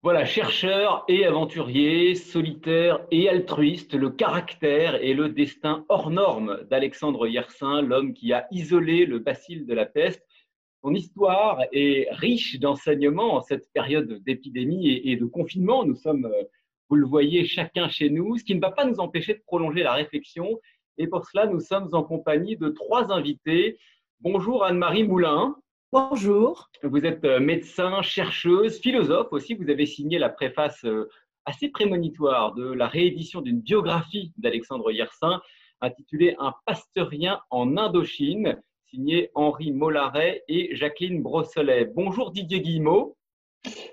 Voilà, chercheur et aventurier, solitaire et altruiste, le caractère et le destin hors norme d'Alexandre Yersin, l'homme qui a isolé le bacille de la peste. Son histoire est riche d'enseignements en cette période d'épidémie et de confinement. Nous sommes, vous le voyez, chacun chez nous, ce qui ne va pas nous empêcher de prolonger la réflexion. Et pour cela, nous sommes en compagnie de trois invités. Bonjour Anne-Marie Moulin. Bonjour. Vous êtes médecin, chercheuse, philosophe aussi. Vous avez signé la préface assez prémonitoire de la réédition d'une biographie d'Alexandre Yersin intitulée Un pasteurien en Indochine, signé Henri Mollaret et Jacqueline Brosselet. Bonjour Didier Guillemot.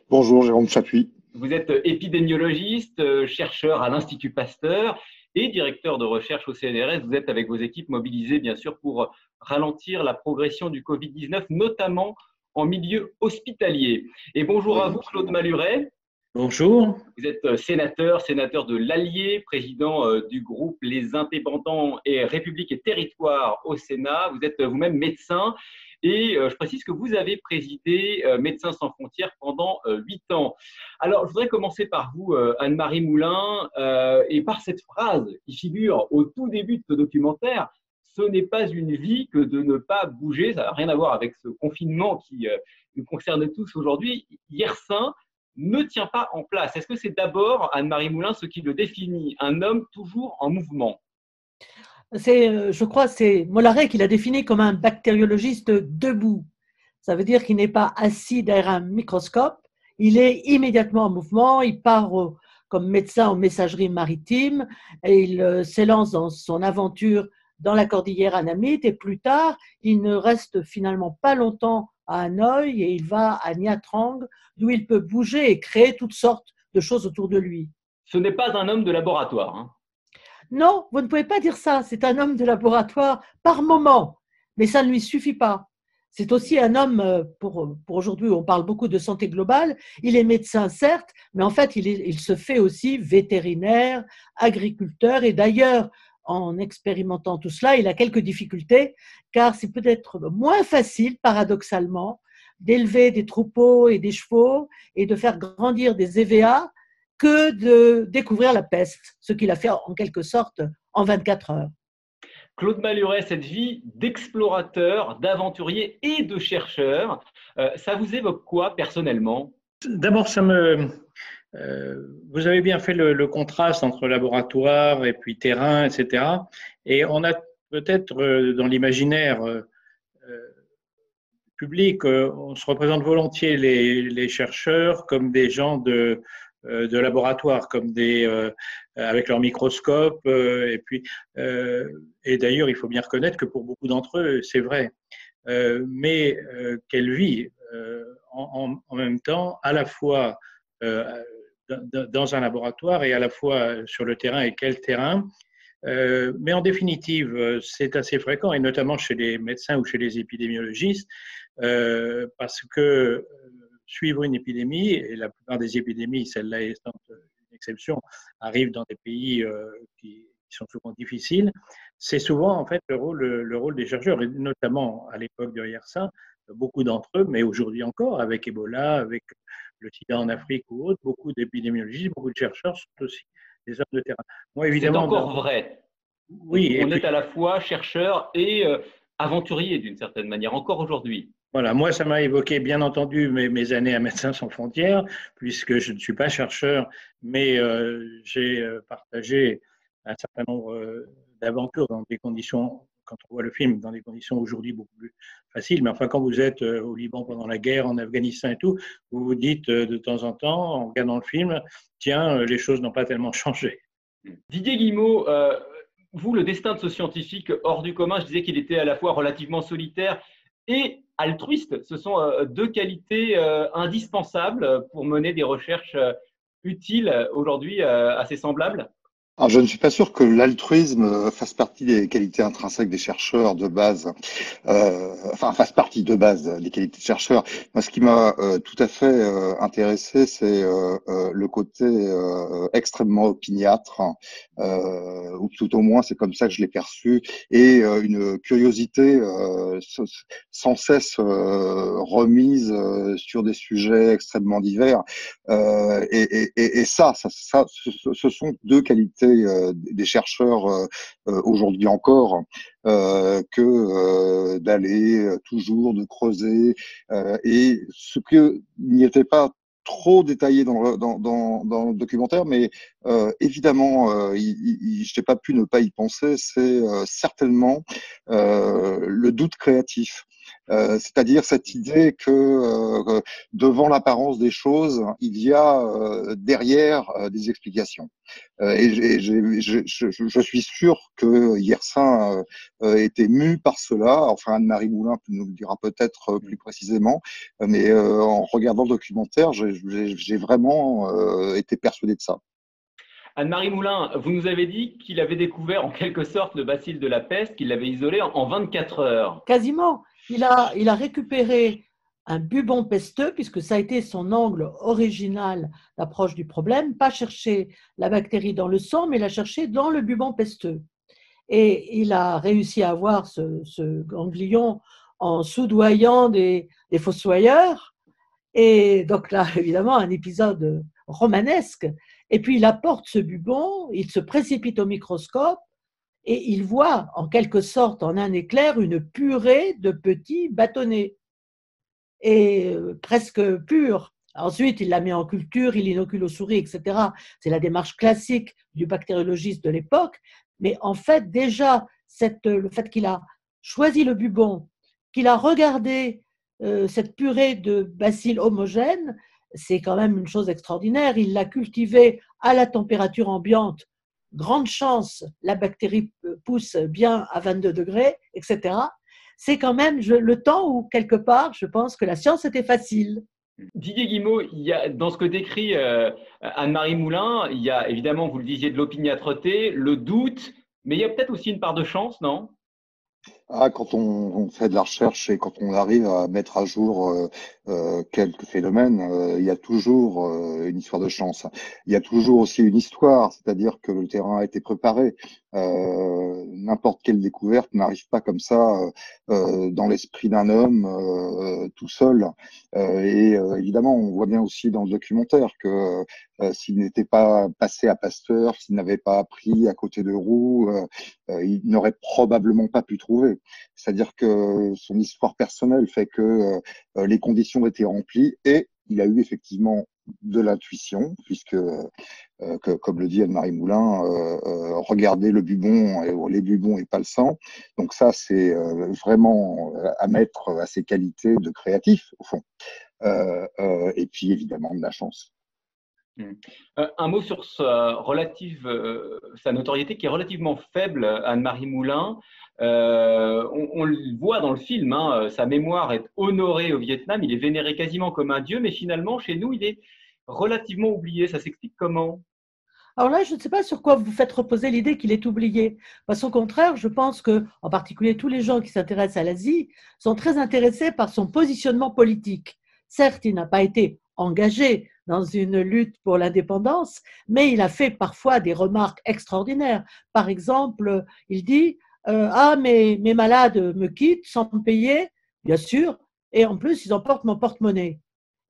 Bonjour Jérôme Chapuis. Vous êtes épidémiologiste, chercheur à l'Institut Pasteur et directeur de recherche au CNRS. Vous êtes avec vos équipes mobilisées, bien sûr, pour ralentir la progression du Covid-19, notamment en milieu hospitalier. Et bonjour à vous, Claude Maluret. Bonjour. Vous êtes sénateur de l'Allier, président du groupe Les Indépendants et République et Territoire au Sénat. Vous êtes vous-même médecin. Et je précise que vous avez présidé Médecins sans frontières pendant 8 ans. Alors, je voudrais commencer par vous, Anne-Marie Moulin, et par cette phrase qui figure au tout début de ce documentaire. Ce n'est pas une vie que de ne pas bouger. Ça n'a rien à voir avec ce confinement qui nous concerne tous aujourd'hui. Yersin ne tient pas en place. Est-ce que c'est d'abord, Anne-Marie Moulin, ce qui le définit, un homme toujours en mouvement? Je crois que c'est Mollaret qui l'a défini comme un bactériologiste debout. Ça veut dire qu'il n'est pas assis derrière un microscope, il est immédiatement en mouvement, il part comme médecin en messagerie maritime et il s'élance dans son aventure dans la cordillère annamite et plus tard, il ne reste finalement pas longtemps à Hanoï et il va à Nha Trang d'où il peut bouger et créer toutes sortes de choses autour de lui. Ce n'est pas un homme de laboratoire, hein. Non, vous ne pouvez pas dire ça. C'est un homme de laboratoire par moment, mais ça ne lui suffit pas. C'est aussi un homme, pour aujourd'hui, on parle beaucoup de santé globale. Il est médecin, certes, mais en fait, il se fait aussi vétérinaire, agriculteur. Et d'ailleurs, en expérimentant tout cela, il a quelques difficultés, car c'est peut-être moins facile, paradoxalement, d'élever des troupeaux et des chevaux et de faire grandir des EVA que de découvrir la peste, ce qu'il a fait en quelque sorte en 24 heures. Claude Maluret, cette vie d'explorateur, d'aventurier et de chercheur, ça vous évoque quoi personnellement? D'abord, vous avez bien fait le contraste entre laboratoire et puis terrain, etc. Et on a peut-être dans l'imaginaire public, on se représente volontiers les chercheurs comme des gens de laboratoire, comme avec leur microscope. Et d'ailleurs, il faut bien reconnaître que pour beaucoup d'entre eux, c'est vrai. Mais quelle vie en même temps, à la fois dans un laboratoire et à la fois sur le terrain, et quel terrain. Mais en définitive, c'est assez fréquent, et notamment chez les médecins ou chez les épidémiologistes, parce que suivre une épidémie, et la plupart des épidémies, celle-là étant une exception, arrivent dans des pays qui sont souvent difficiles, c'est souvent en fait le rôle des chercheurs, et notamment à l'époque de Yersin, beaucoup d'entre eux, mais aujourd'hui encore, avec Ebola, avec le sida en Afrique ou autre, beaucoup d'épidémiologistes, beaucoup de chercheurs sont aussi des hommes de terrain. Moi, évidemment, c'est encore vrai. Oui, on est à la fois chercheur et aventurier d'une certaine manière, encore aujourd'hui. Voilà, moi, ça m'a évoqué, bien entendu, mes années à Médecins sans frontières, puisque je ne suis pas chercheur, mais j'ai partagé un certain nombre d'aventures dans des conditions, quand on voit le film, dans des conditions aujourd'hui beaucoup plus faciles. Mais enfin, quand vous êtes au Liban pendant la guerre, en Afghanistan et tout, vous vous dites de temps en temps, en regardant le film, tiens, les choses n'ont pas tellement changé. Didier Guillemot, vous, le destin de ce scientifique hors du commun, je disais qu'il était à la fois relativement solitaire et altruiste. Ce sont deux qualités indispensables pour mener des recherches utiles aujourd'hui assez semblables. Alors, je ne suis pas sûr que l'altruisme fasse partie des qualités intrinsèques des chercheurs de base, enfin fasse partie de base des qualités de chercheurs. Moi, ce qui m'a tout à fait intéressé, c'est le côté extrêmement opiniâtre, ou tout au moins c'est comme ça que je l'ai perçu, et une curiosité sans cesse remise sur des sujets extrêmement divers. Et ce sont deux qualités des chercheurs aujourd'hui encore, que d'aller toujours, de creuser, et ce que n'y était pas trop détaillé dans le documentaire, mais évidemment, je n'ai pas pu ne pas y penser, c'est certainement le doute créatif. C'est-à-dire cette idée que devant l'apparence des choses, il y a derrière des explications. Je suis sûr que Yersin était mu par cela. Enfin, Anne-Marie Moulin nous le dira peut-être plus précisément, mais en regardant le documentaire, j'ai vraiment été persuadé de ça. Anne-Marie Moulin, vous nous avez dit qu'il avait découvert en quelque sorte le bacille de la peste, qu'il l'avait isolé en 24 heures. Quasiment. Il a récupéré un bubon pesteux, puisque ça a été son angle original d'approche du problème, pas chercher la bactérie dans le sang, mais la chercher dans le bubon pesteux. Et il a réussi à avoir ce ganglion en soudoyant des fossoyeurs. Et donc là, évidemment, un épisode romanesque. Et puis il apporte ce bubon, il se précipite au microscope et il voit en quelque sorte en un éclair une purée de petits bâtonnets, et presque pure. Ensuite, il la met en culture, il inocule aux souris, etc. C'est la démarche classique du bactériologiste de l'époque. Mais en fait, déjà, le fait qu'il a choisi le bubon, qu'il a regardé cette purée de bacilles homogènes, c'est quand même une chose extraordinaire. Il l'a cultivée à la température ambiante. Grande chance, la bactérie pousse bien à 22 degrés, etc. C'est quand même le temps où, quelque part, je pense que la science était facile. Didier Guimau, dans ce que décrit Anne-Marie Moulin, il y a évidemment, vous le disiez, de l'opiniâtreté, le doute, mais il y a peut-être aussi une part de chance, non? Quand on fait de la recherche et quand on arrive à mettre à jour quelques phénomènes, il y a toujours une histoire de chance. Il y a toujours aussi une histoire, c'est-à-dire que le terrain a été préparé. N'importe quelle découverte n'arrive pas comme ça dans l'esprit d'un homme tout seul. Évidemment, on voit bien aussi dans le documentaire que s'il n'était pas passé à Pasteur, s'il n'avait pas appris à côté de Roux, il n'aurait probablement pas pu trouver. C'est-à-dire que son histoire personnelle fait que les conditions étaient remplies et il a eu effectivement de l'intuition, puisque, comme le dit Anne-Marie Moulin, regardez le bubon, les bubons et pas le sang. Donc ça, c'est vraiment à mettre à ses qualités de créatif, au fond. Et puis, évidemment, de la chance. Un mot sur sa notoriété qui est relativement faible, Anne-Marie Moulin. On le voit dans le film, hein, sa mémoire est honorée au Vietnam, il est vénéré quasiment comme un dieu, mais finalement, chez nous, il est relativement oublié. Ça s'explique comment? Alors là, je ne sais pas sur quoi vous faites reposer l'idée qu'il est oublié. Parce qu'au contraire, je pense que, en particulier, tous les gens qui s'intéressent à l'Asie sont très intéressés par son positionnement politique. Certes, il n'a pas été engagé dans une lutte pour l'indépendance, mais il a fait parfois des remarques extraordinaires. Par exemple, il dit ah, mes malades me quittent sans me payer, bien sûr, et en plus, ils emportent mon porte-monnaie.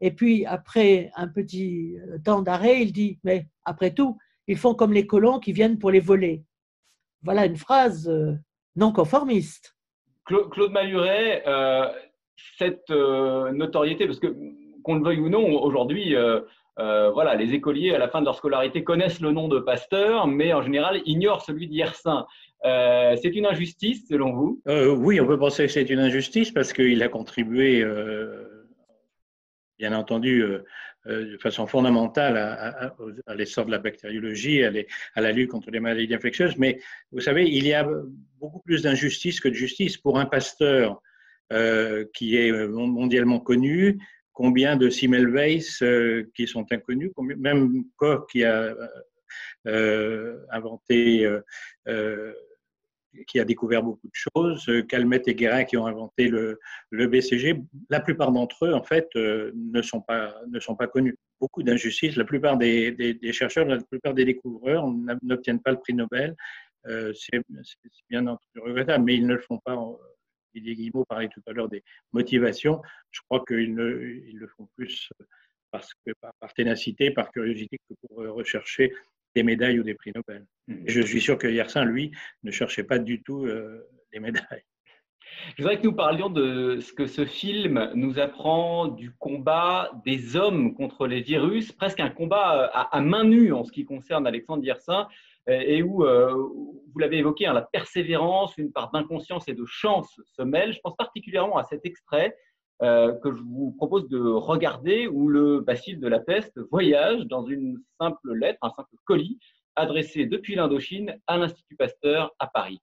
Et puis, après un petit temps d'arrêt, il dit mais après tout, ils font comme les colons qui viennent pour les voler. Voilà une phrase non conformiste. Claude Maluret, cette notoriété, parce que qu'on le veuille ou non, aujourd'hui, voilà, les écoliers, à la fin de leur scolarité, connaissent le nom de Pasteur, mais en général ignorent celui d'Yersin. C'est une injustice, selon vous? Oui, on peut penser que c'est une injustice parce qu'il a contribué, bien entendu, de façon fondamentale à l'essor de la bactériologie, à la lutte contre les maladies infectieuses. Mais vous savez, il y a beaucoup plus d'injustice que de justice. Pour un Pasteur qui est mondialement connu, combien de Semmelweis qui sont inconnus, même Koch qui a qui a découvert beaucoup de choses, Calmette et Guérin qui ont inventé le BCG. La plupart d'entre eux, en fait, ne sont pas connus. Beaucoup d'injustices. La plupart des chercheurs, la plupart des découvreurs n'obtiennent pas le prix Nobel. C'est bien entendu regrettable, mais ils ne le font pas. Didier Guillemot parlait tout à l'heure des motivations. Je crois qu'ils le font plus par ténacité, par curiosité, que pour rechercher des médailles ou des prix Nobel. Et je suis sûr que Yersin, lui, ne cherchait pas du tout les médailles. Je voudrais que nous parlions de ce que ce film nous apprend du combat des hommes contre les virus, presque un combat à main nue en ce qui concerne Alexandre Yersin, et où, vous l'avez évoqué, la persévérance, une part d'inconscience et de chance se mêlent. Je pense particulièrement à cet extrait que je vous propose de regarder, où le bacille de la peste voyage dans une simple lettre, un simple colis, adressé depuis l'Indochine à l'Institut Pasteur à Paris.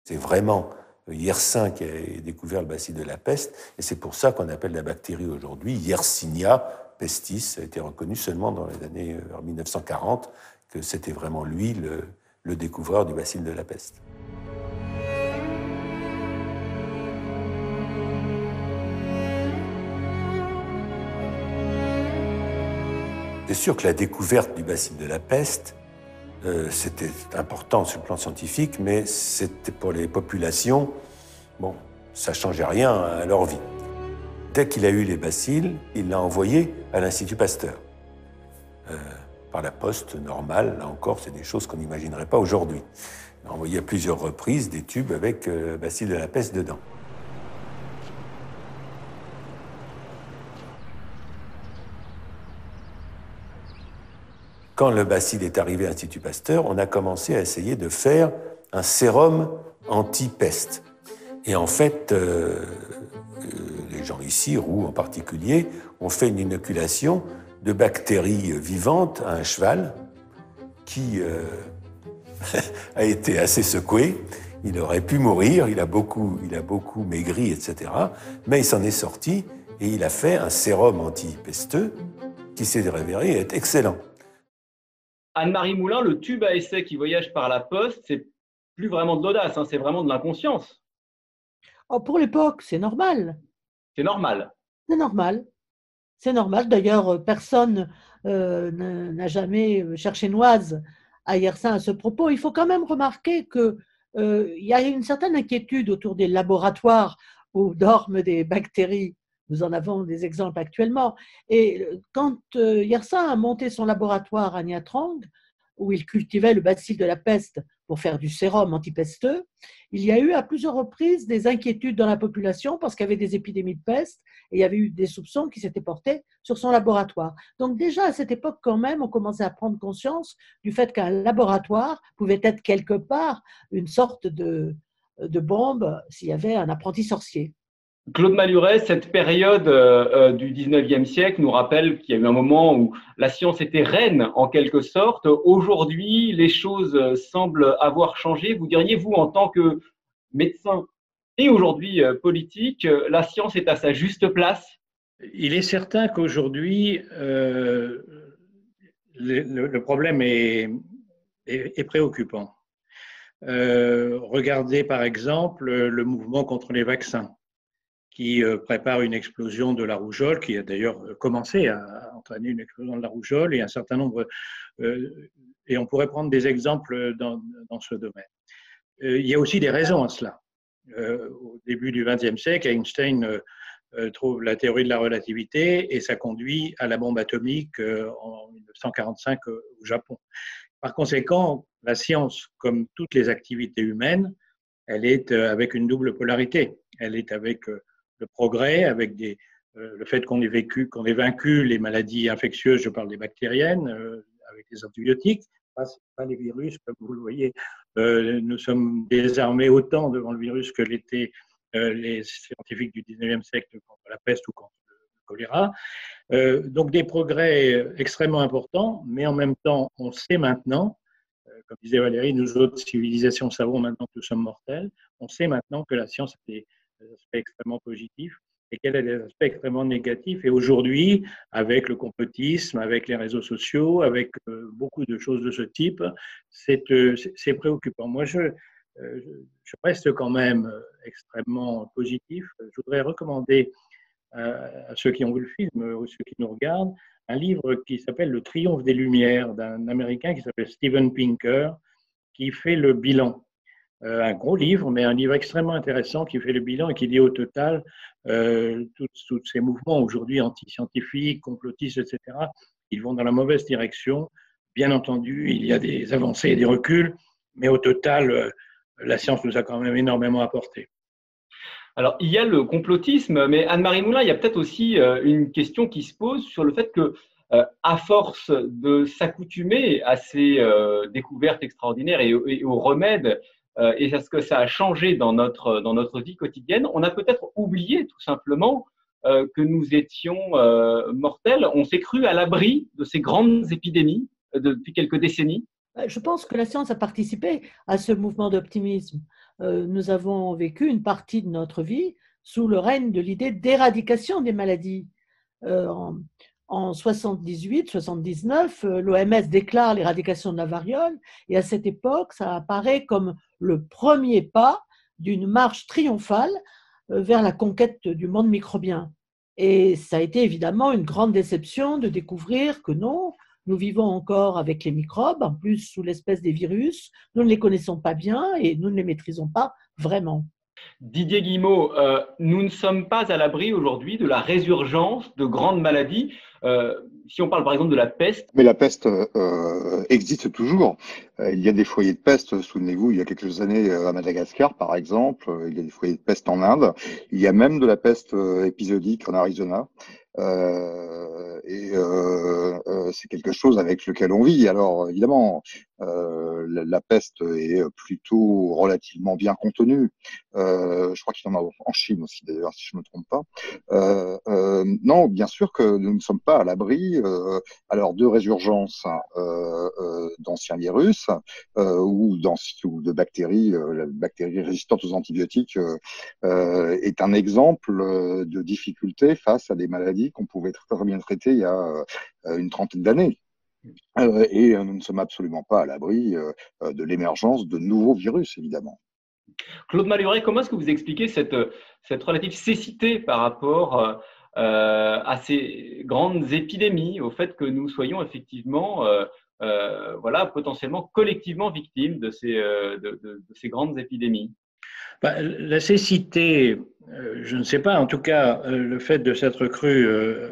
C'est vraiment Yersin qui a découvert le bacille de la peste, et c'est pour ça qu'on appelle la bactérie aujourd'hui Yersinia pestis. Ça a été reconnu seulement dans les années 1940 que c'était vraiment lui le découvreur du bacille de la peste. C'est sûr que la découverte du bacille de la peste, c'était important sur le plan scientifique, mais c'était pour les populations, bon, ça changeait rien à leur vie. Dès qu'il a eu les bacilles, il l'a envoyé à l'Institut Pasteur. Par la poste normale, là encore, c'est des choses qu'on n'imaginerait pas aujourd'hui. Il a envoyé à plusieurs reprises des tubes avec le bacille de la peste dedans. Quand le bacille est arrivé à l'Institut Pasteur, on a commencé à essayer de faire un sérum anti-peste. Et en fait, les gens ici, Roux en particulier, ont fait une inoculation de bactéries vivantes à un cheval qui a été assez secoué. Il aurait pu mourir, il a beaucoup maigri, etc. Mais il s'en est sorti et il a fait un sérum anti-pesteux qui s'est révélé être excellent. Anne-Marie Moulin, le tube à essai qui voyage par la poste, c'est plus vraiment de l'audace, c'est vraiment de l'inconscience. Oh, pour l'époque, c'est normal. C'est normal. C'est normal. C'est normal. D'ailleurs, personne n'a jamais cherché noise à Yersin à ce propos. Il faut quand même remarquer qu'il y a une certaine inquiétude autour des laboratoires où dorment des bactéries. Nous en avons des exemples actuellement. Et quand Yersin a monté son laboratoire à Nha Trang, où il cultivait le bacille de la peste pour faire du sérum antipesteux, il y a eu à plusieurs reprises des inquiétudes dans la population parce qu'il y avait des épidémies de peste et il y avait eu des soupçons qui s'étaient portés sur son laboratoire. Donc déjà à cette époque quand même, on commençait à prendre conscience du fait qu'un laboratoire pouvait être quelque part une sorte de bombe s'il y avait un apprenti sorcier. Claude Maluret, cette période du 19e siècle nous rappelle qu'il y a eu un moment où la science était reine en quelque sorte. Aujourd'hui, les choses semblent avoir changé. Vous diriez, vous, en tant que médecin et aujourd'hui politique, la science est à sa juste place? Il est certain qu'aujourd'hui, le problème est préoccupant. Regardez par exemple le mouvement contre les vaccins, qui prépare une explosion de la rougeole, qui a d'ailleurs commencé à entraîner une explosion de la rougeole, et un certain nombre, et on pourrait prendre des exemples dans ce domaine. Il y a aussi des raisons à cela. Au début du XXe siècle, Einstein trouve la théorie de la relativité, et ça conduit à la bombe atomique en 1945 au Japon. Par conséquent, la science, comme toutes les activités humaines, elle est avec une double polarité. Elle est avec le progrès, avec le fait qu'on ait vaincu les maladies infectieuses, je parle des bactériennes, avec les antibiotiques, pas les virus, comme vous le voyez. Nous sommes désarmés autant devant le virus que l'étaient les scientifiques du 19e siècle contre la peste ou contre le choléra. Donc des progrès extrêmement importants, mais en même temps, on sait maintenant, comme disait Valérie, nous autres civilisations savons maintenant que nous sommes mortels, on sait maintenant que la science a des aspects extrêmement positifs et qu'elle a des aspects extrêmement négatifs. Et aujourd'hui, avec le complotisme, avec les réseaux sociaux, avec beaucoup de choses de ce type, c'est préoccupant. Moi, je reste quand même extrêmement positif. Je voudrais recommander à ceux qui ont vu le film ou ceux qui nous regardent un livre qui s'appelle Le Triomphe des Lumières d'un Américain qui s'appelle Steven Pinker, qui fait le bilan. Un gros livre, mais un livre extrêmement intéressant qui fait le bilan et qui dit au total tous ces mouvements aujourd'hui anti-scientifiques, complotistes, etc., ils vont dans la mauvaise direction. Bien entendu, il y a des avancées et des reculs, mais au total, la science nous a quand même énormément apporté. Alors, il y a le complotisme, mais Anne-Marie Moulin, il y a peut-être aussi une question qui se pose sur le fait que, à force de s'accoutumer à ces découvertes extraordinaires et aux remèdes, et à ce que ça a changé dans notre vie quotidienne, on a peut-être oublié tout simplement que nous étions mortels. On s'est cru à l'abri de ces grandes épidémies depuis quelques décennies. Je pense que la science a participé à ce mouvement d'optimisme. Nous avons vécu une partie de notre vie sous le règne de l'idée d'éradication des maladies. En 78-79, l'OMS déclare l'éradication de la variole et à cette époque, ça apparaît comme le premier pas d'une marche triomphale vers la conquête du monde microbien. Et ça a été évidemment une grande déception de découvrir que non, nous vivons encore avec les microbes, en plus sous l'espèce des virus. Nous ne les connaissons pas bien et nous ne les maîtrisons pas vraiment. Didier Guillemot, nous ne sommes pas à l'abri aujourd'hui de la résurgence de grandes maladies. Si on parle par exemple de la peste. Mais la peste existe toujours. Il y a des foyers de peste, souvenez-vous, il y a quelques années à Madagascar par exemple, il y a des foyers de peste en Inde. Il y a même de la peste épisodique en Arizona. C'est quelque chose avec lequel on vit. Alors évidemment, la peste est plutôt relativement bien contenue. Je crois qu'il y en a en Chine aussi d'ailleurs, si je ne me trompe pas. Non, bien sûr que nous ne sommes pas à l'abri alors de résurgence d'anciens virus ou de bactéries. La bactérie résistante aux antibiotiques est un exemple de difficulté face à des maladies qu'on pouvait très bien traiter il y a une trentaine d'années. Et nous ne sommes absolument pas à l'abri de l'émergence de nouveaux virus, évidemment. Claude Maluret, comment est-ce que vous expliquez cette relative cécité par rapport à ces grandes épidémies, au fait que nous soyons effectivement potentiellement collectivement victimes de ces grandes épidémies? La cécité, je ne sais pas, en tout cas, le fait de s'être cru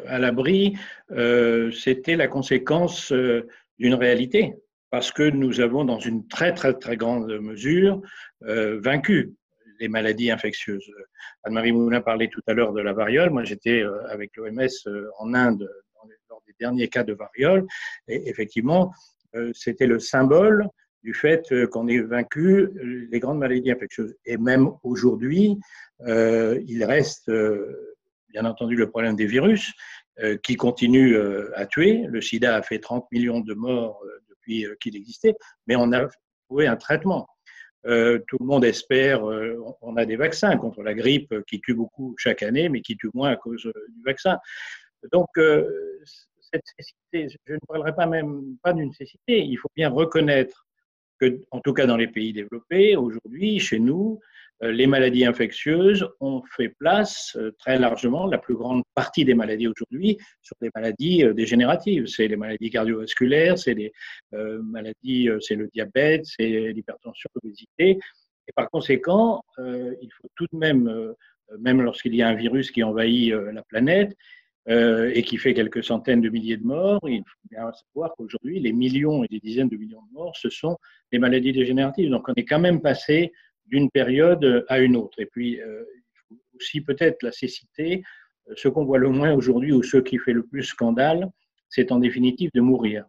à l'abri, c'était la conséquence d'une réalité, parce que nous avons, dans une très, très, très grande mesure, vaincu les maladies infectieuses. Anne-Marie Moulin parlait tout à l'heure de la variole. Moi, j'étais avec l'OMS en Inde lors des derniers cas de variole, et effectivement, c'était le symbole du fait qu'on ait vaincu les grandes maladies infectieuses. Et même aujourd'hui, il reste bien entendu le problème des virus qui continuent à tuer. Le sida a fait 30 millions de morts depuis qu'il existait, mais on a trouvé un traitement. Tout le monde espère, on a des vaccins contre la grippe qui tuent beaucoup chaque année, mais qui tuent moins à cause du vaccin. Donc, cette cécité, je ne parlerai pas d'une cécité, il faut bien reconnaître que, en tout cas dans les pays développés, aujourd'hui, chez nous, les maladies infectieuses ont fait place très largement, la plus grande partie des maladies aujourd'hui, sur des maladies dégénératives. C'est les maladies cardiovasculaires, c'est les maladies, c'est le diabète, c'est l'hypertension, l'obésité. Et par conséquent, il faut tout de même, même lorsqu'il y a un virus qui envahit la planète, et qui fait quelques centaines de milliers de morts, il faut bien savoir qu'aujourd'hui, les millions et des dizaines de millions de morts, ce sont les maladies dégénératives. Donc, on est quand même passé d'une période à une autre. Et puis, il faut aussi peut-être la cécité. Ce qu'on voit le moins aujourd'hui, ou ce qui fait le plus scandale, c'est en définitive de mourir.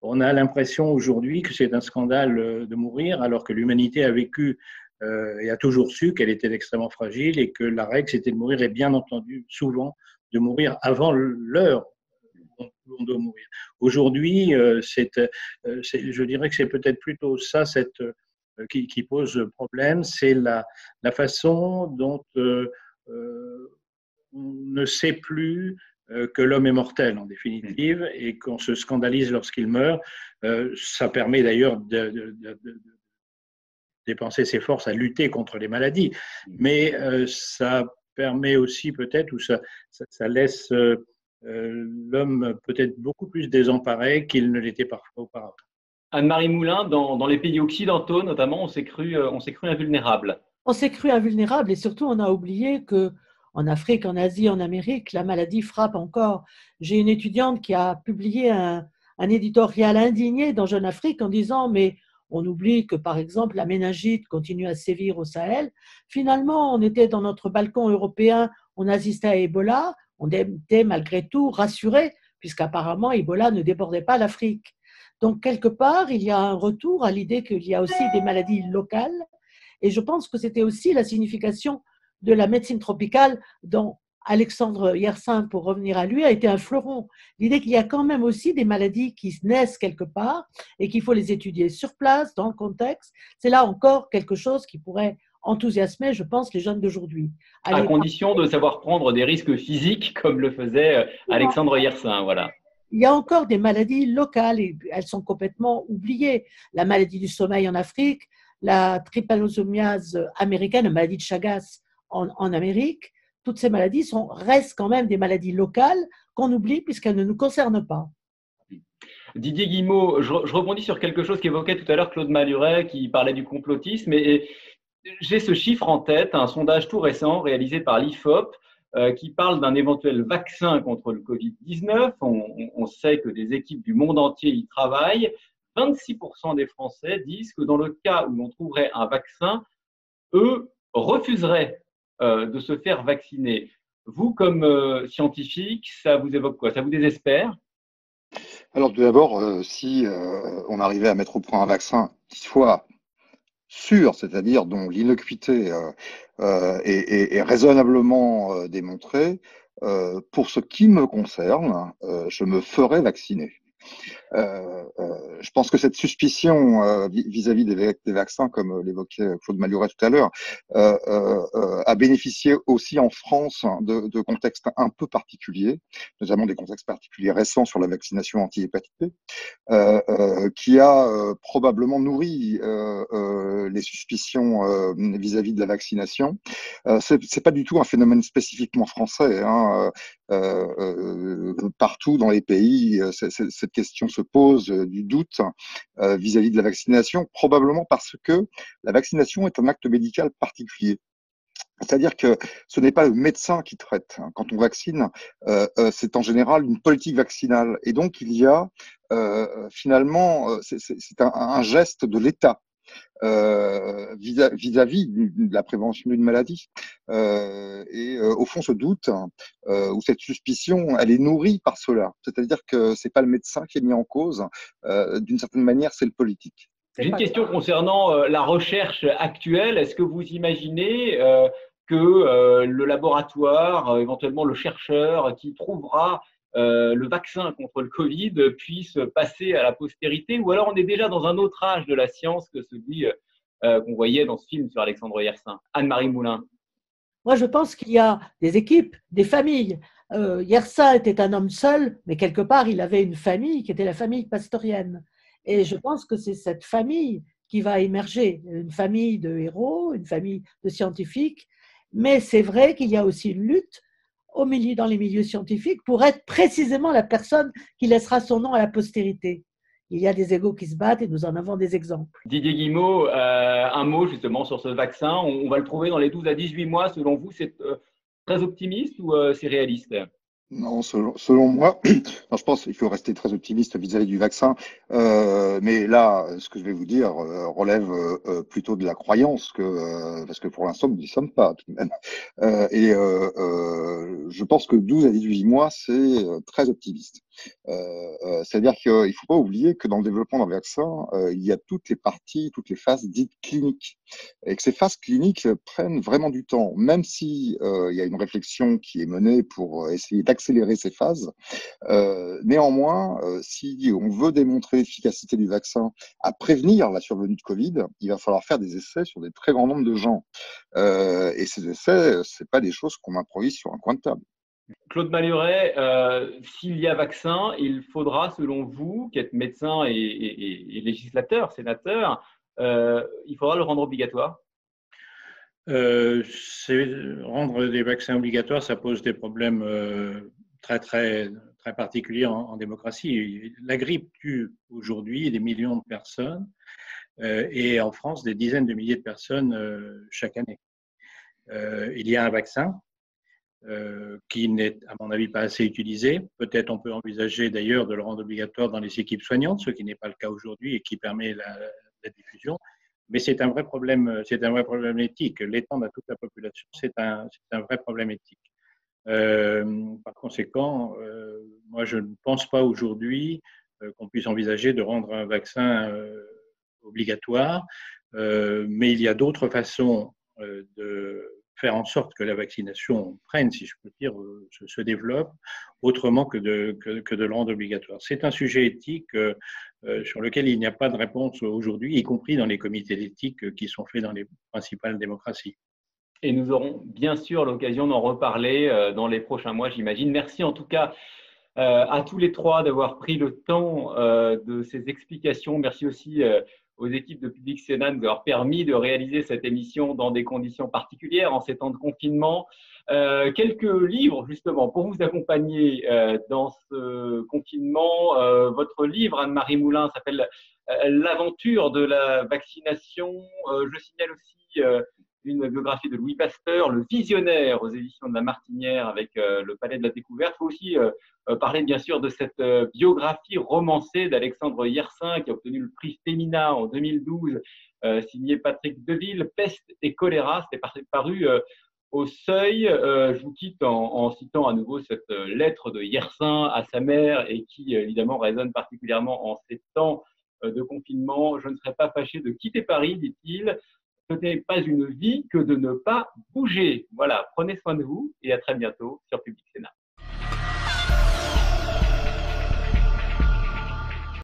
On a l'impression aujourd'hui que c'est un scandale de mourir, alors que l'humanité a vécu et a toujours su qu'elle était extrêmement fragile et que la règle, c'était de mourir, et bien entendu, souvent, de mourir avant l'heure où on doit mourir. Aujourd'hui, je dirais que c'est peut-être plutôt ça qui pose problème, c'est la façon dont ne sait plus que l'homme est mortel en définitive et qu'on se scandalise lorsqu'il meurt. Ça permet d'ailleurs de dépenser ses forces à lutter contre les maladies, mais ça permet aussi peut-être, ou ça laisse l'homme peut-être beaucoup plus désemparé qu'il ne l'était parfois auparavant. Anne-Marie Moulin, dans les pays occidentaux notamment, on s'est cru invulnérable. On s'est cru invulnérable et surtout on a oublié que en Afrique, en Asie, en Amérique, la maladie frappe encore. J'ai une étudiante qui a publié un éditorial indigné dans Jeune Afrique en disant mais on oublie que par exemple la méningite continue à sévir au Sahel. Finalement, on était dans notre balcon européen, on assistait à Ebola, on était malgré tout rassurés puisqu'apparemment Ebola ne débordait pas l'Afrique. Donc quelque part, il y a un retour à l'idée qu'il y a aussi des maladies locales. Et je pense que c'était aussi la signification de la médecine tropicale dont Alexandre Yersin, pour revenir à lui, a été un fleuron. L'idée qu'il y a quand même aussi des maladies qui naissent quelque part et qu'il faut les étudier sur place, dans le contexte, c'est là encore quelque chose qui pourrait enthousiasmer, je pense, les jeunes d'aujourd'hui. À condition de savoir prendre des risques physiques comme le faisait Alexandre Yersin, voilà. Il y a encore des maladies locales et elles sont complètement oubliées. La maladie du sommeil en Afrique, la trypanosomiase américaine, la maladie de Chagas en Amérique, toutes ces maladies restent quand même des maladies locales qu'on oublie puisqu'elles ne nous concernent pas. Didier Guimau, je rebondis sur quelque chose qu'évoquait tout à l'heure Claude Maluret qui parlait du complotisme et j'ai ce chiffre en tête, un sondage tout récent réalisé par l'IFOP qui parle d'un éventuel vaccin contre le Covid-19. On sait que des équipes du monde entier y travaillent. 26% des Français disent que dans le cas où l'on trouverait un vaccin, eux refuseraient de se faire vacciner. Vous, comme scientifique, ça vous évoque quoi? Ça vous désespère? Alors, tout d'abord, si on arrivait à mettre au point un vaccin qui soit sûr, c'est-à-dire dont l'innocuité est raisonnablement démontrée, pour ce qui me concerne, je me ferai vacciner. Je pense que cette suspicion vis-à-vis des vaccins, comme l'évoquait Claude Maluret tout à l'heure, a bénéficié aussi en France de contextes un peu particuliers, notamment des contextes particuliers récents sur la vaccination anti-hépatite B, qui a probablement nourri les suspicions vis-à-vis de la vaccination. C'est pas du tout un phénomène spécifiquement français, hein. Partout dans les pays, cette question se pose du doute vis-à-vis de la vaccination, probablement parce que la vaccination est un acte médical particulier. C'est-à-dire que ce n'est pas le médecin qui traite. Quand on vaccine, c'est en général une politique vaccinale. Et donc, il y a finalement, c'est un geste de l'État vis-à-vis de la prévention d'une maladie. Et au fond, ce doute ou cette suspicion, elle est nourrie par cela. C'est-à-dire que c'est pas le médecin qui est mis en cause. D'une certaine manière, c'est le politique. J'ai une question concernant la recherche actuelle. Est-ce que vous imaginez que le laboratoire, éventuellement le chercheur qui trouvera le vaccin contre le Covid puisse passer à la postérité, ou alors on est déjà dans un autre âge de la science que celui qu'on voyait dans ce film sur Alexandre Yersin? Anne-Marie Moulin. Moi, je pense qu'il y a des équipes, des familles. Yersin était un homme seul, mais quelque part, il avait une famille qui était la famille pastorienne. Et je pense que c'est cette famille qui va émerger, une famille de héros, une famille de scientifiques. Mais c'est vrai qu'il y a aussi une lutte dans les milieux scientifiques pour être précisément la personne qui laissera son nom à la postérité. Il y a des égos qui se battent et nous en avons des exemples. Didier Guimau, un mot justement sur ce vaccin. On va le trouver dans les 12 à 18 mois. Selon vous, c'est très optimiste ou c'est réaliste? Non, selon moi, non, je pense qu'il faut rester très optimiste vis-à-vis du vaccin. Mais là, ce que je vais vous dire relève plutôt de la croyance parce que pour l'instant, nous n'y sommes pas tout de même. Je pense que 12 à 18 mois, c'est très optimiste. C'est-à-dire qu'il ne faut pas oublier que dans le développement d'un vaccin, il y a toutes les parties, toutes les phases dites cliniques, et que ces phases cliniques prennent vraiment du temps, même si il y a une réflexion qui est menée pour essayer d'accélérer ces phases. Néanmoins, si on veut démontrer l'efficacité du vaccin à prévenir la survenue de Covid, il va falloir faire des essais sur des très grands nombres de gens. Et ces essais, c'est pas des choses qu'on improvise sur un coin de table. Claude Maluret, s'il y a vaccin, il faudra, selon vous, qui êtes médecin et législateur, sénateur, il faudra le rendre obligatoire? Rendre des vaccins obligatoires, ça pose des problèmes très particuliers en démocratie. La grippe tue aujourd'hui des millions de personnes et en France des dizaines de milliers de personnes chaque année. Il y a un vaccin qui n'est, à mon avis, pas assez utilisé. Peut-être on peut envisager d'ailleurs de le rendre obligatoire dans les équipes soignantes, ce qui n'est pas le cas aujourd'hui et qui permet la diffusion. Mais c'est un vrai problème éthique. L'étendre à toute la population, c'est un vrai problème éthique. Par conséquent, moi, je ne pense pas aujourd'hui qu'on puisse envisager de rendre un vaccin obligatoire, mais il y a d'autres façons de faire en sorte que la vaccination prenne, si je peux dire, se développe, autrement que de le rendre obligatoire. C'est un sujet éthique sur lequel il n'y a pas de réponse aujourd'hui, y compris dans les comités d'éthique qui sont faits dans les principales démocraties. Et nous aurons bien sûr l'occasion d'en reparler dans les prochains mois, j'imagine. Merci en tout cas à tous les trois d'avoir pris le temps de ces explications. Merci aussi aux équipes de Public Sénat de nous avoir permis de réaliser cette émission dans des conditions particulières en ces temps de confinement. Quelques livres justement pour vous accompagner dans ce confinement. Votre livre, Anne-Marie Moulin, s'appelle L'aventure de la vaccination. Je signale aussi une biographie de Louis Pasteur, Le Visionnaire, aux éditions de La Martinière avec le Palais de la Découverte. Il faut aussi parler bien sûr de cette biographie romancée d'Alexandre Yersin qui a obtenu le prix Femina en 2012, signé Patrick Deville, Peste et choléra. C'était paru au Seuil. Je vous quitte en citant à nouveau cette lettre de Yersin à sa mère et qui évidemment résonne particulièrement en ces temps de confinement. Je ne serais pas fâché de quitter Paris, dit-il. Ce n'est pas une vie que de ne pas bouger. Voilà, prenez soin de vous et à très bientôt sur Public Sénat.